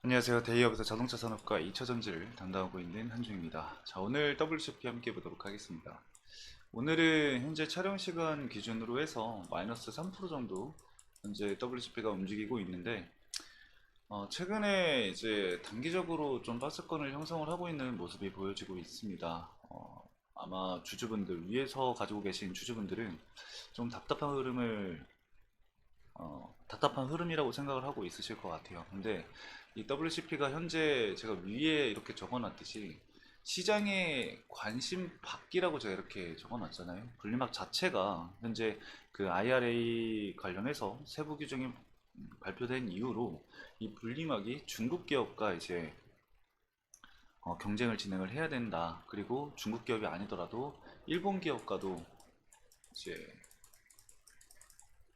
안녕하세요. 대기업에서 자동차 산업과 2차 전지를 담당하고 있는 한중입니다. 자, 오늘 WCP 함께 보도록 하겠습니다. 오늘은 현재 촬영 시간 기준으로 해서 마이너스 3% 정도 현재 WCP가 움직이고 있는데, 최근에 이제 단기적으로 좀 박스권을 형성을 하고 있는 모습이 보여지고 있습니다. 아마 주주분들, 위에서 가지고 계신 주주분들은 좀 답답한 흐름이라고 생각을 하고 있으실 것 같아요. 근데 이 WCP가 현재 제가 위에 이렇게 적어놨듯이 시장의 관심 받기라고 제가 이렇게 적어놨잖아요. 분리막 자체가 현재 그 IRA 관련해서 세부 규정이 발표된 이후로 이 분리막이 중국 기업과 이제 경쟁을 진행을 해야 된다. 그리고 중국 기업이 아니더라도 일본 기업과도 이제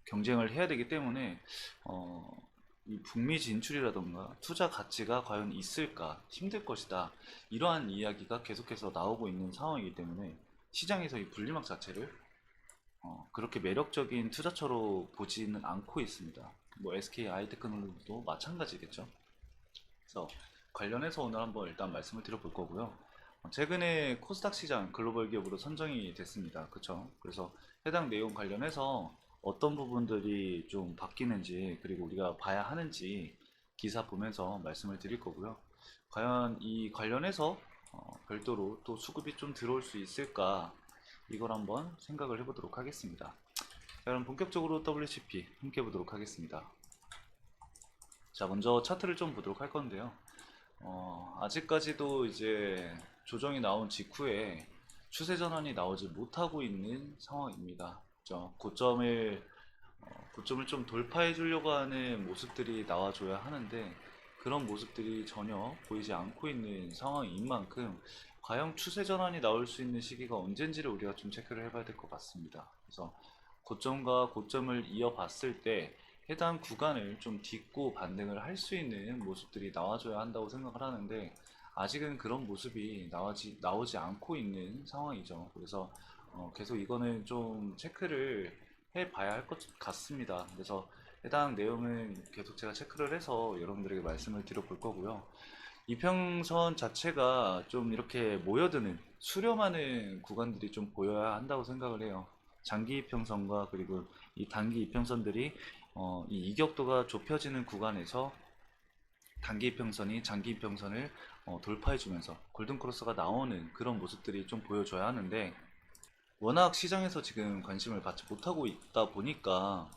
경쟁을 해야 되기 때문에 어, 이 북미 진출이라던가 투자 가치가 과연 있을까 힘들 것이다, 이러한 이야기가 계속해서 나오고 있는 상황이기 때문에 시장에서 이 분리막 자체를 그렇게 매력적인 투자처로 보지는 않고 있습니다. 뭐 SK 아이테크놀로지도 마찬가지겠죠. 그래서 관련해서 오늘 한번 일단 말씀을 드려볼 거고요. 최근에 코스닥 시장 글로벌 기업으로 선정이 됐습니다. 그렇죠? 그래서 해당 내용 관련해서 어떤 부분들이 좀 바뀌는지, 그리고 우리가 봐야 하는지 기사 보면서 말씀을 드릴 거고요. 과연 이 관련해서 별도로 또 수급이 좀 들어올 수 있을까, 이걸 한번 생각을 해보도록 하겠습니다. 자, 그럼 본격적으로 WCP 함께 보도록 하겠습니다. 자, 먼저 차트를 좀 보도록 할 건데요. 아직까지도 이제 조정이 나온 직후에 추세 전환이 나오지 못하고 있는 상황입니다. 그죠? 고점을 좀 돌파해 주려고 하는 모습들이 나와줘야 하는데, 그런 모습들이 전혀 보이지 않고 있는 상황인 만큼 과연 추세 전환이 나올 수 있는 시기가 언젠지를 우리가 좀 체크를 해봐야 될 것 같습니다. 그래서 고점과 고점을 이어봤을 때 해당 구간을 좀 딛고 반등을 할 수 있는 모습들이 나와줘야 한다고 생각을 하는데, 아직은 그런 모습이 나오지 않고 있는 상황이죠. 그래서 계속 이거는 좀 체크를 해봐야 할 것 같습니다. 그래서 해당 내용은 계속 제가 체크를 해서 여러분들에게 말씀을 드려볼 거고요. 이평선 자체가 좀 이렇게 모여드는 수렴하는 구간들이 좀 보여야 한다고 생각을 해요. 장기 이평선과 그리고 이 단기 이평선들이 이 이격도가 좁혀지는 구간에서 단기 이평선이 장기 이평선을 돌파해주면서 골든크로스가 나오는 그런 모습들이 좀 보여줘야 하는데, 워낙 시장에서 지금 관심을 받지 못하고 있다 보니까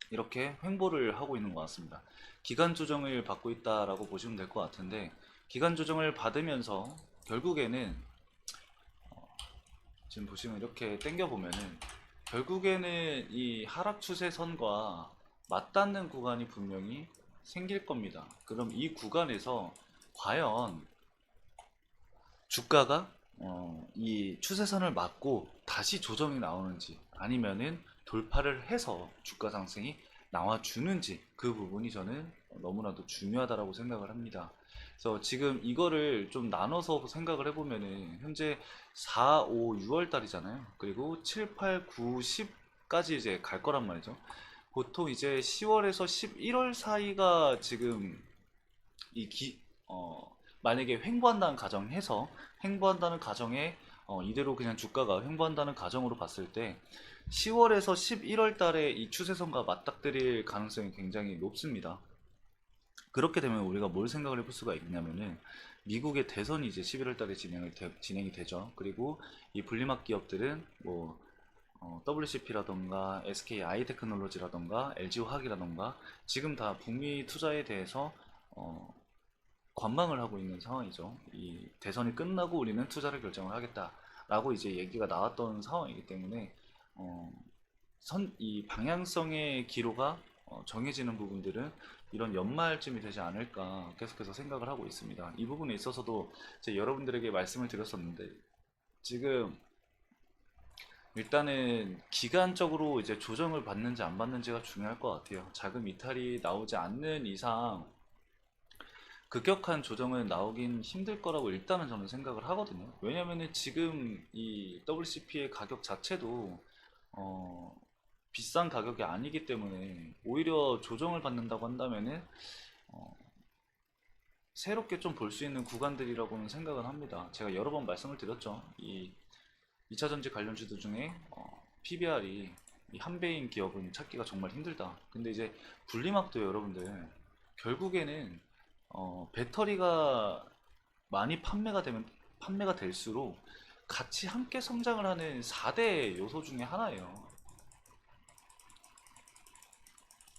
이렇게 횡보를 하고 있는 것 같습니다. 기간 조정을 받고 있다라고 보시면 될 것 같은데, 기간 조정을 받으면서 결국에는 지금 보시면 이렇게 당겨 보면은 결국에는 이 하락 추세선과 맞닿는 구간이 분명히 생길 겁니다. 그럼 이 구간에서 과연 주가가 이 추세선을 맞고 다시 조정이 나오는지, 아니면은 돌파를 해서 주가 상승이 나와주는지, 그 부분이 저는 너무나도 중요하다라고 생각을 합니다. 그래서 지금 이거를 좀 나눠서 생각을 해보면은 현재 4, 5, 6월 달이잖아요. 그리고 7, 8, 9, 10까지 이제 갈 거란 말이죠. 보통 이제 10월에서 11월 사이가 지금 이 만약에 횡보한다는 가정해서, 횡보한다는 가정에 이대로 그냥 주가가 횡보한다는 가정으로 봤을 때 10월에서 11월 달에 이 추세선과 맞닥뜨릴 가능성이 굉장히 높습니다. 그렇게 되면 우리가 뭘 생각을 해볼 수가 있냐면은, 미국의 대선이 이제 11월 달에 진행이 되죠. 그리고 이 분리막 기업들은 뭐 WCP라던가 SK 아이테크놀로지라던가 LG화학이라던가 지금 다 북미 투자에 대해서 어, 관망을 하고 있는 상황이죠. 이 대선이 끝나고 우리는 투자를 결정을 하겠다라고 이제 얘기가 나왔던 상황이기 때문에 어, 이 방향성의 기로가 정해지는 부분들은 이런 연말쯤이 되지 않을까 계속해서 생각을 하고 있습니다. 이 부분에 있어서도 제가 여러분들에게 말씀을 드렸었는데, 지금 일단은 기간적으로 이제 조정을 받는지 안 받는지가 중요할 것 같아요. 자금 이탈이 나오지 않는 이상 급격한 조정은 나오긴 힘들 거라고 일단은 저는 생각을 하거든요. 왜냐면은 지금 이 WCP의 가격 자체도 어, 비싼 가격이 아니기 때문에 오히려 조정을 받는다고 한다면은 새롭게 좀 볼 수 있는 구간들이라고는 생각은 합니다. 제가 여러 번 말씀을 드렸죠. 이 2차 전지 관련주들 중에 PBR이 이 한 배인 기업은 찾기가 정말 힘들다. 근데 이제 분리막도 여러분들 결국에는 배터리가 많이 판매가 될수록 같이 함께 성장을 하는 4대 요소 중에 하나예요.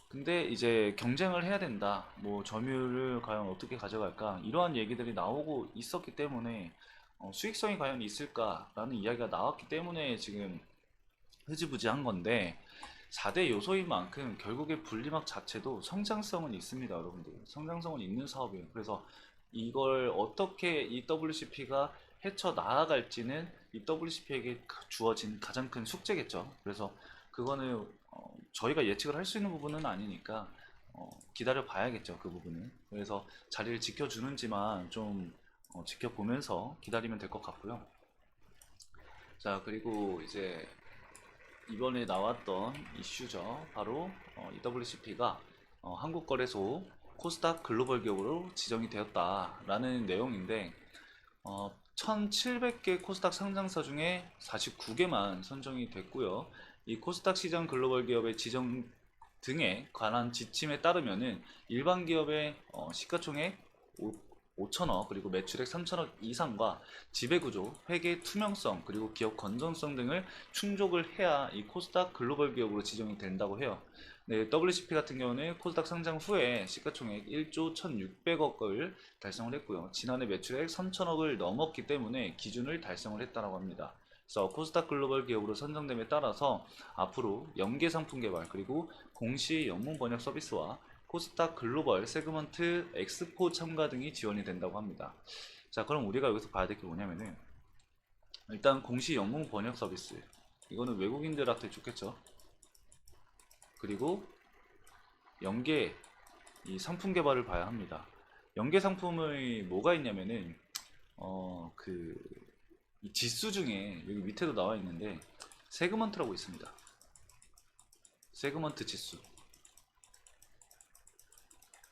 근데 이제 경쟁을 해야 된다. 뭐 점유율을 과연 어떻게 가져갈까? 이러한 얘기들이 나오고 있었기 때문에 수익성이 과연 있을까라는 이야기가 나왔기 때문에 지금 흐지부지한 건데 4대 요소인 만큼 결국에 분리막 자체도 성장성은 있습니다, 여러분들. 성장성은 있는 사업이에요. 그래서 이걸 어떻게 EWCP가 헤쳐 나아갈지는 EWCP에게 주어진 가장 큰 숙제겠죠. 그래서 그거는 저희가 예측을 할 수 있는 부분은 아니니까 기다려 봐야겠죠, 그 부분은. 그래서 자리를 지켜주는지만 좀 지켜보면서 기다리면 될 것 같고요. 자, 그리고 이제 이번에 나왔던 이슈죠. 바로 EWCP가 한국거래소 코스닥 글로벌 기업으로 지정이 되었다라는 내용인데 1700개 코스닥 상장사 중에 49개만 선정이 됐고요. 이 코스닥 시장 글로벌 기업의 지정 등에 관한 지침에 따르면은 일반 기업의 시가총액 5천억 그리고 매출액 3천억 이상과 지배구조, 회계 투명성 그리고 기업 건전성 등을 충족을 해야 이 코스닥 글로벌 기업으로 지정이 된다고 해요. 네, WCP 같은 경우는 코스닥 상장 후에 시가총액 1조 1,600억을 달성을 했고요. 지난해 매출액 3천억을 넘었기 때문에 기준을 달성을 했다고 합니다. 그래서 코스닥 글로벌 기업으로 선정됨에 따라서 앞으로 연계 상품 개발 그리고 공시 영문 번역 서비스와 코스닥 글로벌 세그먼트 엑스포 참가 등이 지원이 된다고 합니다. 자, 그럼 우리가 여기서 봐야 될 게 뭐냐면은 일단 공시 영문 번역 서비스 이거는 외국인들한테 좋겠죠. 그리고 연계 이 상품 개발을 봐야 합니다. 연계 상품의 뭐가 있냐면은 그 이 지수 중에 여기 밑에도 나와 있는데 세그먼트라고 있습니다. 세그먼트 지수.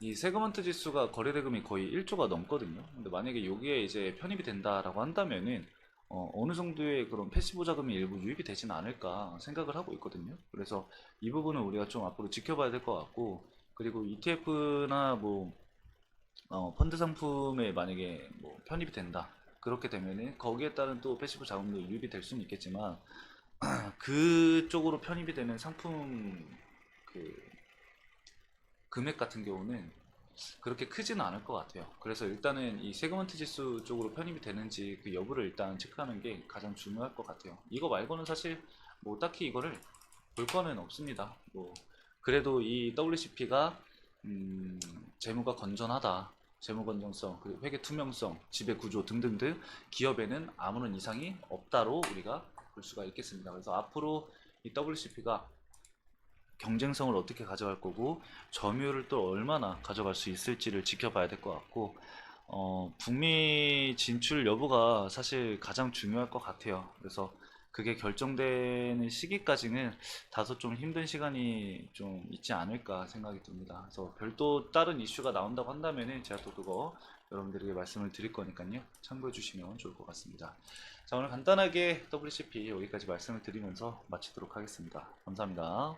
이 세그먼트 지수가 거래대금이 거의 1조가 넘거든요. 근데 만약에 여기에 이제 편입이 된다라고 한다면은 어느 정도의 그런 패시브 자금이 일부 유입이 되지는 않을까 생각을 하고 있거든요. 그래서 이 부분은 우리가 좀 앞으로 지켜봐야 될 것 같고, 그리고 ETF나 뭐 펀드 상품에 만약에 뭐 편입이 된다. 그렇게 되면은 거기에 따른 또 패시브 자금도 유입이 될 수는 있겠지만 그쪽으로 편입이 되는 상품 그 금액 같은 경우는 그렇게 크지는 않을 것 같아요. 그래서 일단은 이 세그먼트 지수 쪽으로 편입이 되는지 그 여부를 일단 체크하는 게 가장 중요할 것 같아요. 이거 말고는 사실 뭐 딱히 이거를 볼 거는 없습니다. 뭐 그래도 이 WCP가 재무가 건전하다, 재무 건전성, 그리고 회계 투명성, 지배 구조 등등등 기업에는 아무런 이상이 없다로 우리가 볼 수가 있겠습니다. 그래서 앞으로 이 WCP가 경쟁성을 어떻게 가져갈 거고 점유율을 또 얼마나 가져갈 수 있을지를 지켜봐야 될 것 같고 북미 진출 여부가 사실 가장 중요할 것 같아요. 그래서 그게 결정되는 시기까지는 다소 좀 힘든 시간이 좀 있지 않을까 생각이 듭니다. 그래서 별도 다른 이슈가 나온다고 한다면은 제가 또 그거 여러분들에게 말씀을 드릴 거니까요. 참고해 주시면 좋을 것 같습니다. 자, 오늘 간단하게 WCP 여기까지 말씀을 드리면서 마치도록 하겠습니다. 감사합니다.